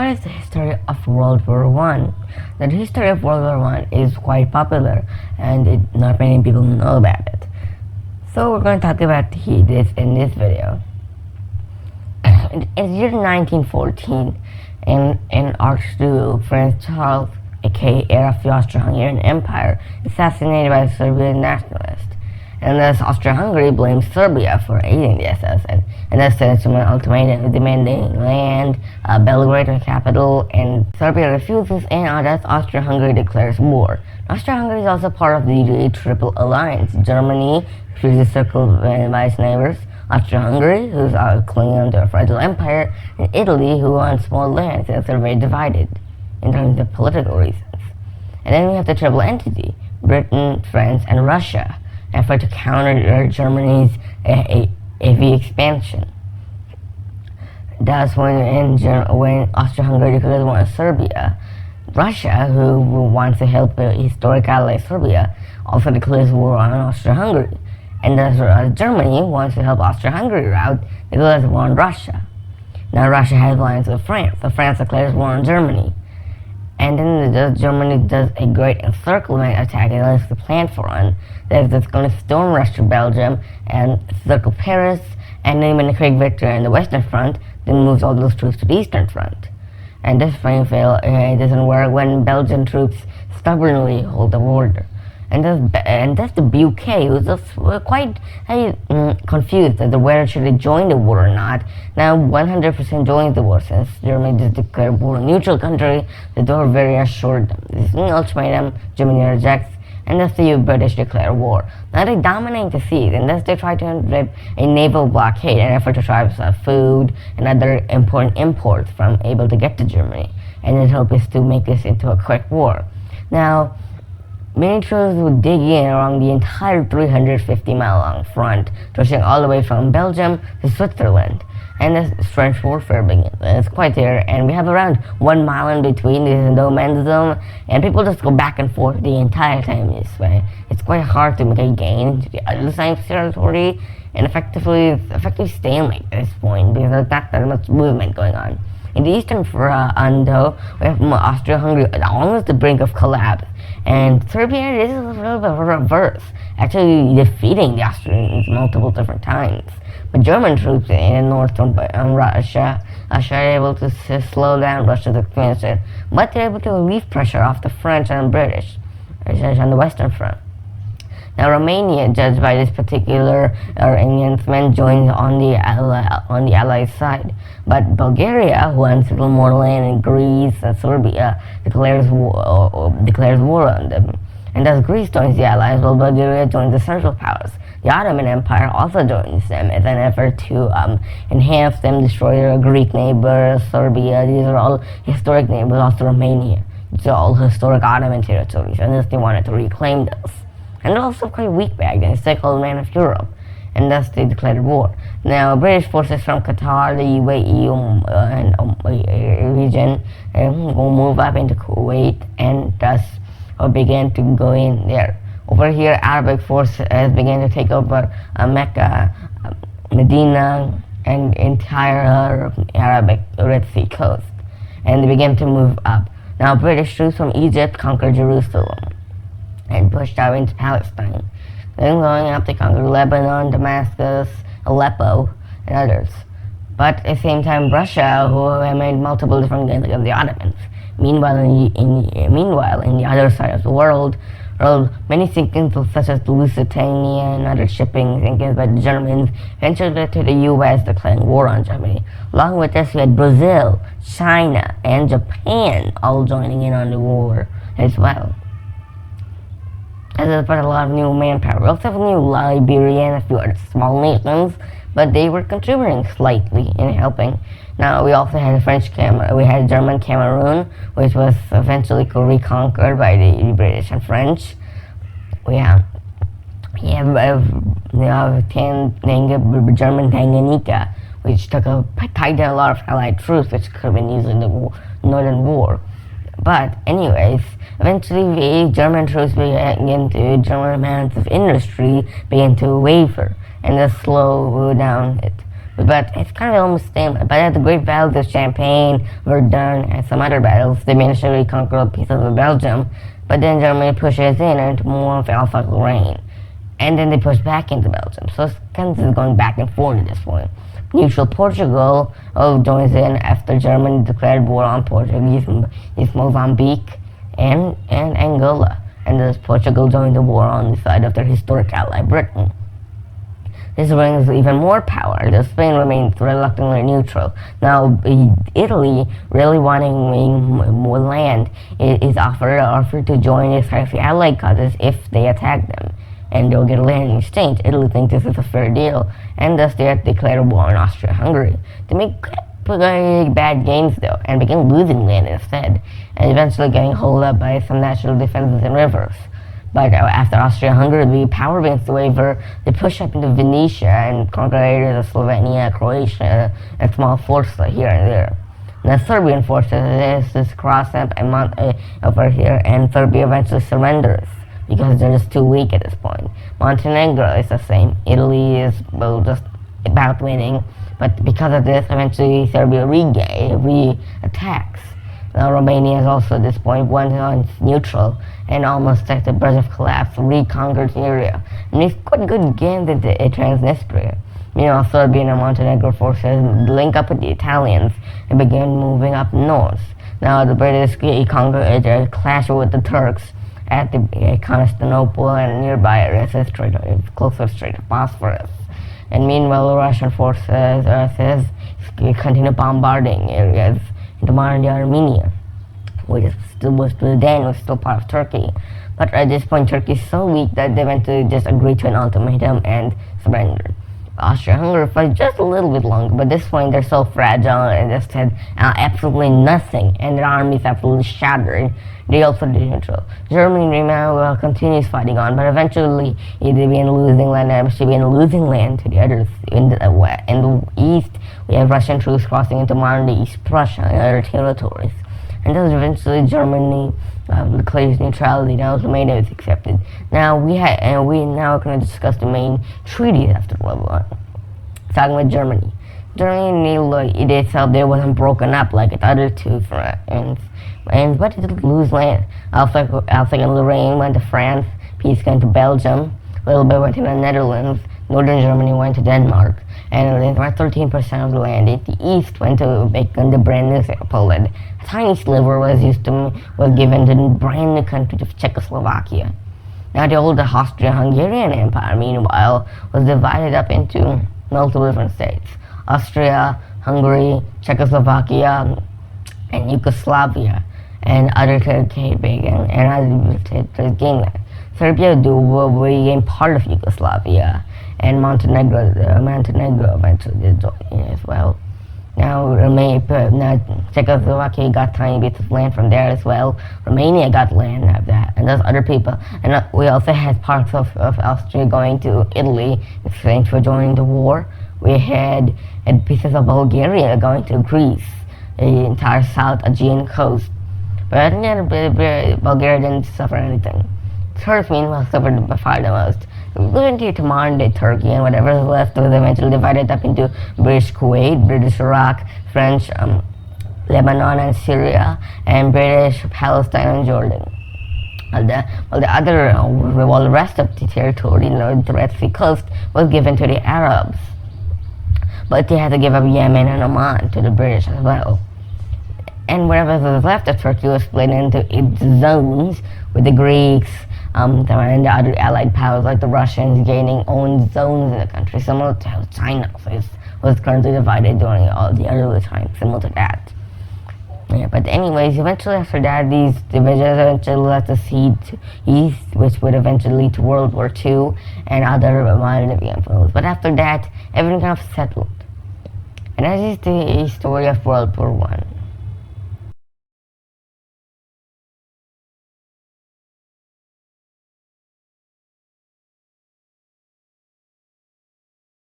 what is the history of World War One? The history of World War One is quite popular, and not many people know about it. So we're going to talk about this in this video. In the year 1914, in Archduke Prince Charles, aka heir of the Austro-Hungarian Empire, assassinated by the Serbian nationalists. And thus Austria-Hungary blames Serbia for aiding the assassin, and thus sent an ultimatum demanding land, Belgrade, the capital, and Serbia refuses, and thus Austria-Hungary declares war. Austria-Hungary is also part of the Triple Alliance. Germany, which is circled by its neighbors, Austria-Hungary, who's clinging on to a fragile empire, and Italy, who wants small lands, and they're very divided in terms of political reasons. And then we have the triple entity, Britain, France, and Russia, effort to counter Germany's heavy expansion. Thus, when Austria-Hungary declares war on Serbia, Russia, who wants to help the historic ally Serbia, also declares war on Austria-Hungary. And thus Germany wants to help Austria-Hungary out, declares war on Russia. Now Russia has alliance with France, so France declares war on Germany. And then Germany does a great encirclement attack against the plan for one. That's going to storm rush to Belgium and circle Paris, and then win a quick victory on the Western Front, then moves all those troops to the Eastern Front. And this plan it doesn't work when Belgian troops stubbornly hold the border. And that's the UK, who's just quite confused as to whether should they join the war or not. Now 100% joins the war, since Germany just declared war on a neutral country. The door very assured them. This is an ultimatum, Germany rejects, and thus the British declare war. Now they dominate the seas, and thus they try to invade a naval blockade in an effort to try to stop food and other important imports from able to get to Germany. And the hope is to make this into a quick war. Now, many troops would dig in along the entire 350-mile-long front, stretching all the way from Belgium to Switzerland. And this French warfare begins. And it's quite there, and we have around 1 mile in between. This is no man's zone, and people just go back and forth the entire time this way. It's quite hard to make a gain to the other side's territory, and effectively stalemate at this point, because there's not that much movement going on. In the Eastern Front, though, we have Austria-Hungary almost the brink of collapse, and Serbia is a little bit of a reverse, actually defeating the Austrians multiple different times. But German troops in North Russia are able to slow down Russia's expansion, but they're able to relieve pressure off the French and British on the Western Front. Now Romania, judged by this particular enhancement, joins on the Allied side, but Bulgaria, who wants a little more land in Greece and Serbia, declares war on them. And thus Greece joins the Allies, while Bulgaria joins the Central Powers. The Ottoman Empire also joins them as an effort to enhance them, destroy their Greek neighbors, Serbia. These are all historic neighbors, also Romania. These are all historic Ottoman territories, and thus they wanted to reclaim those. And they're also quite weak back then, it's the cold man of Europe, and thus they declared war. Now, British forces from Qatar, the UAE region, will move up into Kuwait, and thus began to go in there. Over here, Arabic forces began to take over Mecca, Medina, and entire Arabic Red Sea coast, and they began to move up. Now, British troops from Egypt conquered Jerusalem and pushed out into Palestine. Then going up, they conquered Lebanon, Damascus, Aleppo, and others. But at the same time, Russia, who had made multiple different gains against the Ottomans. Meanwhile, in the other side of the world, many sinkings such as the Lusitania and other shipping sinkings by the Germans eventually led to the U.S. declaring war on Germany. Along with this, we had Brazil, China, and Japan all joining in on the war as well. As there's a lot of new manpower. We also have new Liberia and a few other small nations, but they were contributing slightly in helping. Now we also had German Cameroon, which was eventually reconquered by the British and French. We have German Tanganyika, which tied down a lot of Allied troops, which could have been used in the Northern War. But anyways, eventually German troops German amounts of industry began to waver and just slow down it. but it's kind of almost same. But at the great battles of Champagne, Verdun, and some other battles, they managed to reconquer pieces of Belgium, but then Germany pushes in into more of Alsace-Lorraine, and then they push back into Belgium. So it's kind of going back and forth at this point. Neutral Portugal joins in after Germany declared war on Portuguese Mozambique and Angola, and thus Portugal joined the war on the side of their historic ally Britain. This brings even more power. Spain remains reluctantly neutral. Now, Italy, really wanting more land, is offered to join its allied causes if they attack them, and they'll get land in exchange. Italy thinks this is a fair deal, and thus they declare war on Austria-Hungary. They make pretty bad games though, and begin losing land instead, and eventually getting holed up by some natural defenses and rivers. But after Austria-Hungary, the power begins to waver. They push up into Venetia and conquer areas of Slovenia, Croatia, and small forces here and there. The Serbian forces just cross up over here, and Serbia eventually surrenders because they're just too weak at this point. Montenegro is the same. Italy is just about winning, but because of this, eventually Serbia re-attacks. Now Romania is also at this point once neutral and almost at the verge of collapse, reconquered area. And these quite good gains into Transnistria. Meanwhile, Serbian and Montenegro forces link up with the Italians and begin moving up north. Now the British clash with the Turks at the Constantinople and nearby areas closer to Strait of Bosphorus. And meanwhile, the Russian forces continue bombarding areas into modern-day Armenia, which was still part of Turkey. But at this point, Turkey is so weak that they eventually just agreed to an ultimatum and surrendered. Austria-Hungary fight just a little bit longer, but at this point they're so fragile and just had absolutely nothing, and their army is absolutely shattered. They also did neutral. Germany meanwhile continues fighting on, but eventually they begin losing land to the others. In the east, we have Russian troops crossing into modern-day East Prussia and other territories. And thus eventually Germany declares neutrality. Now Romania is accepted. Now we now are going to discuss the main treaties after World War I. Starting with Germany. Germany itself there wasn't broken up like the other two but it did lose land. Alsace and Lorraine went to France. Peace came to Belgium. A little bit went to the Netherlands. Northern Germany went to Denmark. And about 13% of the land in the east went to the brand new Poland. A tiny sliver was given to the brand new country of Czechoslovakia. Now the old Austria-Hungarian Empire, meanwhile, was divided up into multiple different states: Austria, Hungary, Czechoslovakia, and Yugoslavia, and other territories gained. Serbia became part of Yugoslavia, and Montenegro eventually did join in as well. Now Czechoslovakia got tiny bits of land from there as well. Romania got land of that, and those other people. And we also had parts of Austria going to Italy in exchange for joining the war. We had pieces of Bulgaria going to Greece, the entire South Aegean coast. But Bulgaria didn't suffer anything. Turks, meanwhile, suffered by far the most. Going to modern-day Turkey, and whatever is left was eventually divided up into British Kuwait, British Iraq, French Lebanon and Syria, and British Palestine and Jordan. The rest of the territory, the Red Sea coast, was given to the Arabs. But they had to give up Yemen and Oman to the British as well. And whatever was left of Turkey was split into its zones, with the Greeks and the other allied powers like the Russians gaining own zones in the country, similar to how China was currently divided during all the early times, similar to that. Yeah, but anyways, eventually after that, these divisions eventually led to seed to east, which would eventually lead to World War II and other modern influences. But after that, everything kind of settled. And that is the story of World War I.